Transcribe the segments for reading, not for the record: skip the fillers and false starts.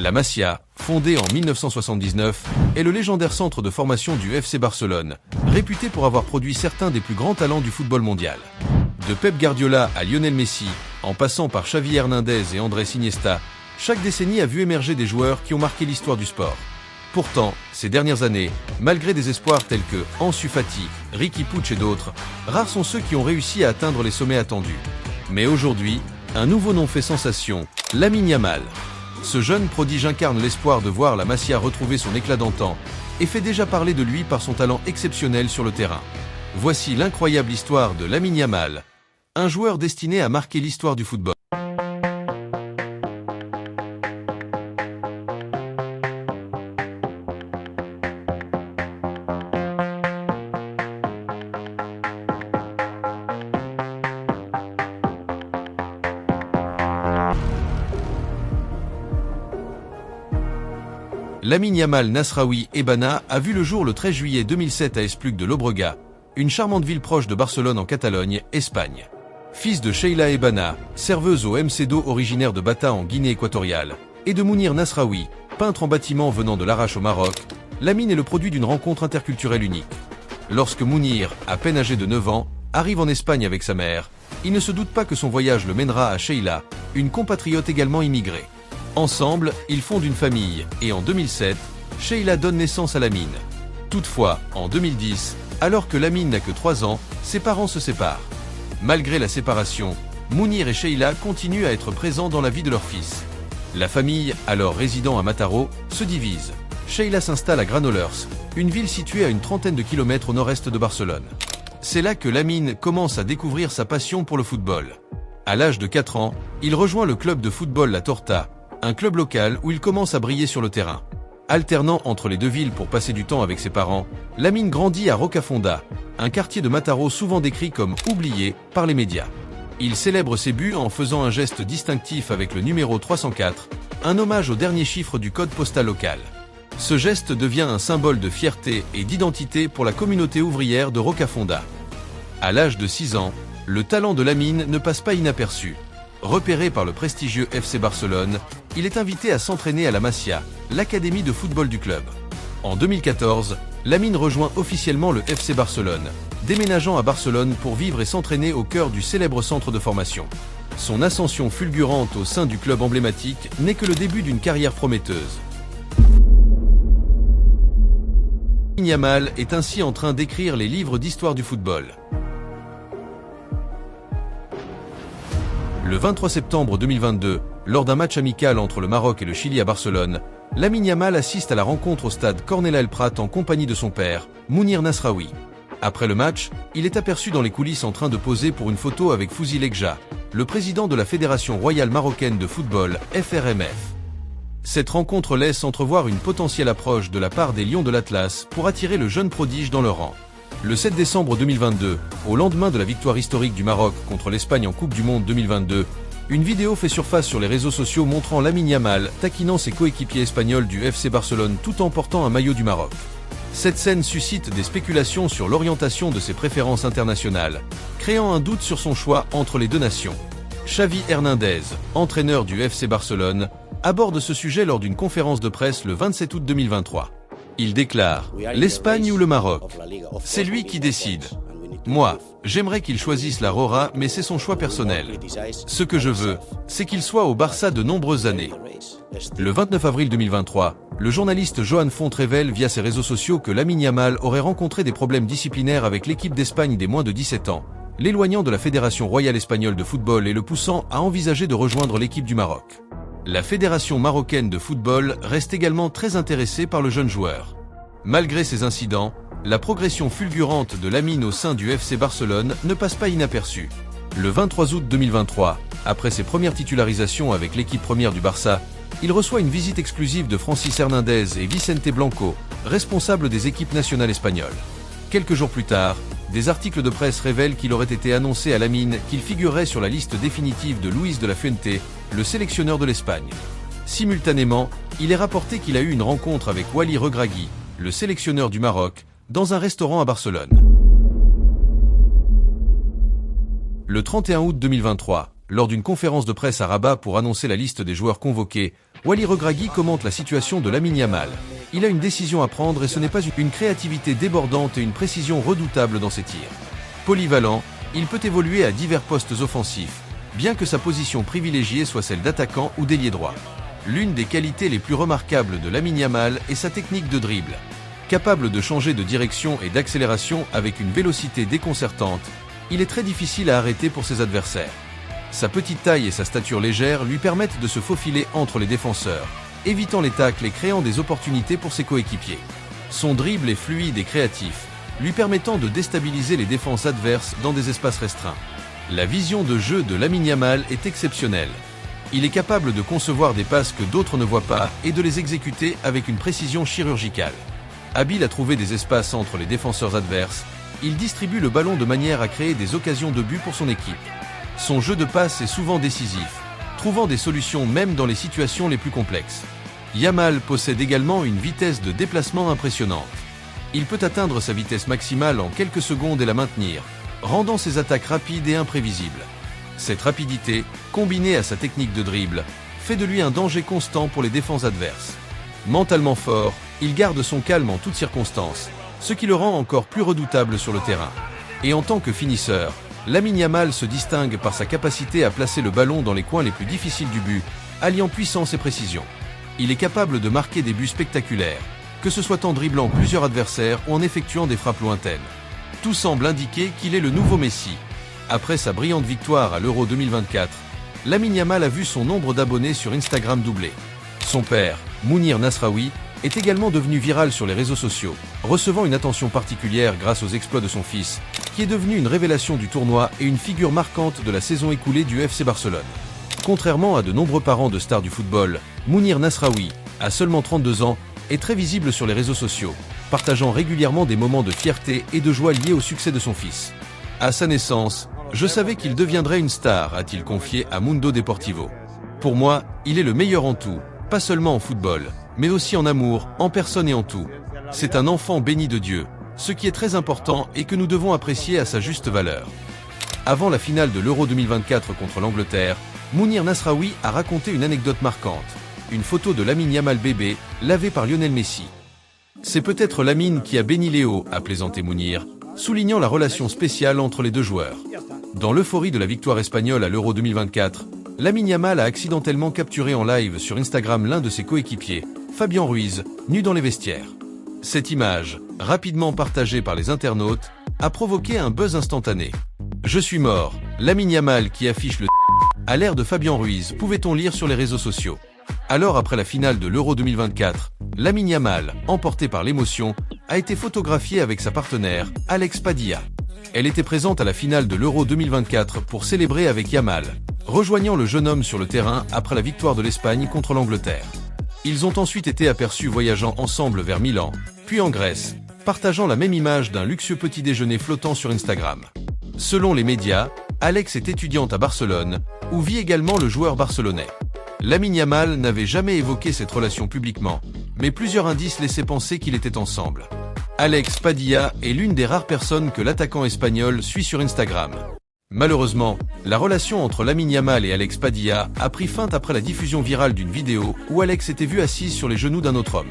La Masia, fondée en 1979, est le légendaire centre de formation du FC Barcelone, réputé pour avoir produit certains des plus grands talents du football mondial. De Pep Guardiola à Lionel Messi, en passant par Xavi Hernandez et Andrés Iniesta, chaque décennie a vu émerger des joueurs qui ont marqué l'histoire du sport. Pourtant, ces dernières années, malgré des espoirs tels que Ansu Fati, Riqui Puig et d'autres, rares sont ceux qui ont réussi à atteindre les sommets attendus. Mais aujourd'hui, un nouveau nom fait sensation, Lamine Yamal. Ce jeune prodige incarne l'espoir de voir la Masia retrouver son éclat d'antan et fait déjà parler de lui par son talent exceptionnel sur le terrain. Voici l'incroyable histoire de Lamine Yamal, un joueur destiné à marquer l'histoire du football. Lamine Yamal Nasraoui Ebana a vu le jour le 13 juillet 2007 à Espluc de Llobregat, une charmante ville proche de Barcelone en Catalogne, Espagne. Fils de Sheila Ebana, serveuse au MC2 originaire de Bata en Guinée équatoriale, et de Mounir Nasraoui, peintre en bâtiment venant de l'Arrache au Maroc, Lamine est le produit d'une rencontre interculturelle unique. Lorsque Mounir, à peine âgé de 9 ans, arrive en Espagne avec sa mère, il ne se doute pas que son voyage le mènera à Sheila, une compatriote également immigrée. Ensemble, ils fondent une famille, et en 2007, Sheila donne naissance à Lamine. Toutefois, en 2010, alors que Lamine n'a que 3 ans, ses parents se séparent. Malgré la séparation, Mounir et Sheila continuent à être présents dans la vie de leur fils. La famille, alors résidant à Mataró, se divise. Sheila s'installe à Granollers, une ville située à une trentaine de kilomètres au nord-est de Barcelone. C'est là que Lamine commence à découvrir sa passion pour le football. À l'âge de 4 ans, il rejoint le club de football La Torta, un club local où il commence à briller sur le terrain. Alternant entre les deux villes pour passer du temps avec ses parents, Lamine grandit à Rocafonda, un quartier de Mataró souvent décrit comme oublié par les médias. Il célèbre ses buts en faisant un geste distinctif avec le numéro 304, un hommage au dernier chiffre du code postal local. Ce geste devient un symbole de fierté et d'identité pour la communauté ouvrière de Rocafonda. À l'âge de 6 ans, le talent de Lamine ne passe pas inaperçu. Repéré par le prestigieux FC Barcelone, il est invité à s'entraîner à la Masia, l'académie de football du club. En 2014, Lamine rejoint officiellement le FC Barcelone, déménageant à Barcelone pour vivre et s'entraîner au cœur du célèbre centre de formation. Son ascension fulgurante au sein du club emblématique n'est que le début d'une carrière prometteuse. Lamine Yamal est ainsi en train d'écrire les livres d'histoire du football. Le 23 septembre 2022, lors d'un match amical entre le Maroc et le Chili à Barcelone, Lamine Yamal assiste à la rencontre au stade Cornella El Prat en compagnie de son père, Mounir Nasraoui. Après le match, il est aperçu dans les coulisses en train de poser pour une photo avec Fouzi Lekja, le président de la Fédération royale marocaine de football, FRMF. Cette rencontre laisse entrevoir une potentielle approche de la part des Lions de l'Atlas pour attirer le jeune prodige dans leur rang. Le 7 décembre 2022, au lendemain de la victoire historique du Maroc contre l'Espagne en Coupe du Monde 2022, une vidéo fait surface sur les réseaux sociaux montrant Lamine Yamal taquinant ses coéquipiers espagnols du FC Barcelone tout en portant un maillot du Maroc. Cette scène suscite des spéculations sur l'orientation de ses préférences internationales, créant un doute sur son choix entre les deux nations. Xavi Hernandez, entraîneur du FC Barcelone, aborde ce sujet lors d'une conférence de presse le 27 août 2023. Il déclare « L'Espagne ou le Maroc, c'est lui qui décide. Moi, j'aimerais qu'il choisisse la Rora, mais c'est son choix personnel. Ce que je veux, c'est qu'il soit au Barça de nombreuses années. » Le 29 avril 2023, le journaliste Joan Font révèle via ses réseaux sociaux que Lamine Yamal aurait rencontré des problèmes disciplinaires avec l'équipe d'Espagne des moins de 17 ans, l'éloignant de la Fédération royale espagnole de football et le poussant à envisager de rejoindre l'équipe du Maroc. La Fédération marocaine de football reste également très intéressée par le jeune joueur. Malgré ces incidents, la progression fulgurante de Lamine au sein du FC Barcelone ne passe pas inaperçue. Le 23 août 2023, après ses premières titularisations avec l'équipe première du Barça, il reçoit une visite exclusive de Francis Hernandez et Vicente Blanco, responsables des équipes nationales espagnoles. Quelques jours plus tard, des articles de presse révèlent qu'il aurait été annoncé à Lamine qu'il figurerait sur la liste définitive de Luis de la Fuente, le sélectionneur de l'Espagne. Simultanément, il est rapporté qu'il a eu une rencontre avec Wally Regragui, le sélectionneur du Maroc, dans un restaurant à Barcelone. Le 31 août 2023, lors d'une conférence de presse à Rabat pour annoncer la liste des joueurs convoqués, Wally Regragui commente la situation de Lamine Yamal. Il a une décision à prendre et ce n'est pas une créativité débordante et une précision redoutable dans ses tirs. Polyvalent, il peut évoluer à divers postes offensifs, bien que sa position privilégiée soit celle d'attaquant ou d'ailier droit. L'une des qualités les plus remarquables de Lamine Yamal est sa technique de dribble. Capable de changer de direction et d'accélération avec une vélocité déconcertante, il est très difficile à arrêter pour ses adversaires. Sa petite taille et sa stature légère lui permettent de se faufiler entre les défenseurs, évitant les tacles et créant des opportunités pour ses coéquipiers. Son dribble est fluide et créatif, lui permettant de déstabiliser les défenses adverses dans des espaces restreints. La vision de jeu de Lamine Yamal est exceptionnelle. Il est capable de concevoir des passes que d'autres ne voient pas et de les exécuter avec une précision chirurgicale. Habile à trouver des espaces entre les défenseurs adverses, il distribue le ballon de manière à créer des occasions de but pour son équipe. Son jeu de passe est souvent décisif, trouvant des solutions même dans les situations les plus complexes. Yamal possède également une vitesse de déplacement impressionnante. Il peut atteindre sa vitesse maximale en quelques secondes et la maintenir, rendant ses attaques rapides et imprévisibles. Cette rapidité, combinée à sa technique de dribble, fait de lui un danger constant pour les défenses adverses. Mentalement fort, il garde son calme en toutes circonstances, ce qui le rend encore plus redoutable sur le terrain. Et en tant que finisseur, Lamine Yamal se distingue par sa capacité à placer le ballon dans les coins les plus difficiles du but, alliant puissance et précision. Il est capable de marquer des buts spectaculaires, que ce soit en dribblant plusieurs adversaires ou en effectuant des frappes lointaines. Tout semble indiquer qu'il est le nouveau Messi. Après sa brillante victoire à l'Euro 2024, Lamine Yamal a vu son nombre d'abonnés sur Instagram doubler. Son père, Mounir Nasraoui, est également devenu viral sur les réseaux sociaux, recevant une attention particulière grâce aux exploits de son fils, qui est devenu une révélation du tournoi et une figure marquante de la saison écoulée du FC Barcelone. Contrairement à de nombreux parents de stars du football, Mounir Nasraoui, à seulement 32 ans, est très visible sur les réseaux sociaux, partageant régulièrement des moments de fierté et de joie liés au succès de son fils. À sa naissance, je savais qu'il deviendrait une star, a-t-il confié à Mundo Deportivo. Pour moi, il est le meilleur en tout, pas seulement en football, mais aussi en amour, en personne et en tout. C'est un enfant béni de Dieu, ce qui est très important et que nous devons apprécier à sa juste valeur. Avant la finale de l'Euro 2024 contre l'Angleterre, Mounir Nasraoui a raconté une anecdote marquante. Une photo de Lamine Yamal bébé, lavée par Lionel Messi. C'est peut-être Lamine qui a béni Léo, a plaisanté Mounir, soulignant la relation spéciale entre les deux joueurs. Dans l'euphorie de la victoire espagnole à l'Euro 2024, Lamine Yamal a accidentellement capturé en live sur Instagram l'un de ses coéquipiers, Fabien Ruiz, nu dans les vestiaires. Cette image, rapidement partagée par les internautes, a provoqué un buzz instantané. « Je suis mort », Lamine Yamal qui affiche le à l'air de Fabien Ruiz, pouvait-on lire sur les réseaux sociaux. Alors après la finale de l'Euro 2024, Lamine Yamal, emporté par l'émotion, a été photographié avec sa partenaire, Alex Padilla. Elle était présente à la finale de l'Euro 2024 pour célébrer avec Yamal, rejoignant le jeune homme sur le terrain après la victoire de l'Espagne contre l'Angleterre. Ils ont ensuite été aperçus voyageant ensemble vers Milan, puis en Grèce, partageant la même image d'un luxueux petit déjeuner flottant sur Instagram. Selon les médias, Alex est étudiante à Barcelone, où vit également le joueur barcelonais. Lamine Yamal n'avait jamais évoqué cette relation publiquement, mais plusieurs indices laissaient penser qu'ils étaient ensemble. Alex Padilla est l'une des rares personnes que l'attaquant espagnol suit sur Instagram. Malheureusement, la relation entre Lamine Yamal et Alex Padilla a pris fin après la diffusion virale d'une vidéo où Alex était vu assise sur les genoux d'un autre homme.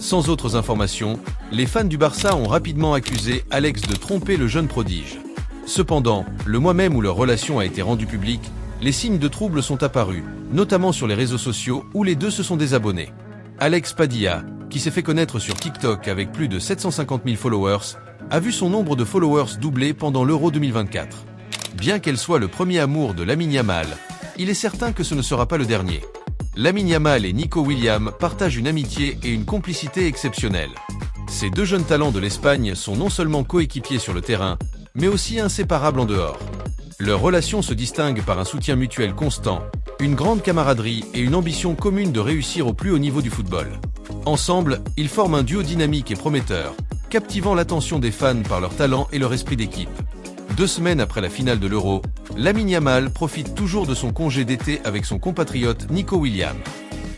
Sans autres informations, les fans du Barça ont rapidement accusé Alex de tromper le jeune prodige. Cependant, le mois même où leur relation a été rendue publique, les signes de trouble sont apparus, notamment sur les réseaux sociaux où les deux se sont désabonnés. Alex Padilla, qui s'est fait connaître sur TikTok avec plus de 750 000 followers, a vu son nombre de followers doubler pendant l'Euro 2024. Bien qu'elle soit le premier amour de Lamine Yamal, il est certain que ce ne sera pas le dernier. Lamine Yamal et Nico Williams partagent une amitié et une complicité exceptionnelles. Ces deux jeunes talents de l'Espagne sont non seulement coéquipiers sur le terrain, mais aussi inséparables en dehors. Leur relation se distingue par un soutien mutuel constant, une grande camaraderie et une ambition commune de réussir au plus haut niveau du football. Ensemble, ils forment un duo dynamique et prometteur, captivant l'attention des fans par leur talent et leur esprit d'équipe. 2 semaines après la finale de l'Euro, Lamine Yamal profite toujours de son congé d'été avec son compatriote Nico Williams.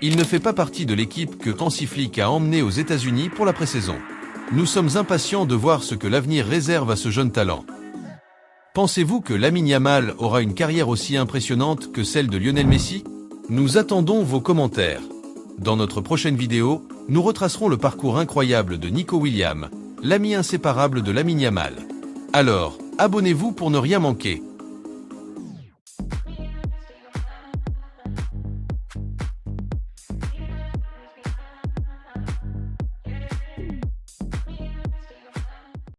Il ne fait pas partie de l'équipe que Hansi Flick a emmené aux États-Unis pour la pré-saison. Nous sommes impatients de voir ce que l'avenir réserve à ce jeune talent. Pensez-vous que Lamine Yamal aura une carrière aussi impressionnante que celle de Lionel Messi? Nous attendons vos commentaires. Dans notre prochaine vidéo, nous retracerons le parcours incroyable de Nico Williams, l'ami inséparable de Lamine Yamal. Alors, abonnez-vous pour ne rien manquer.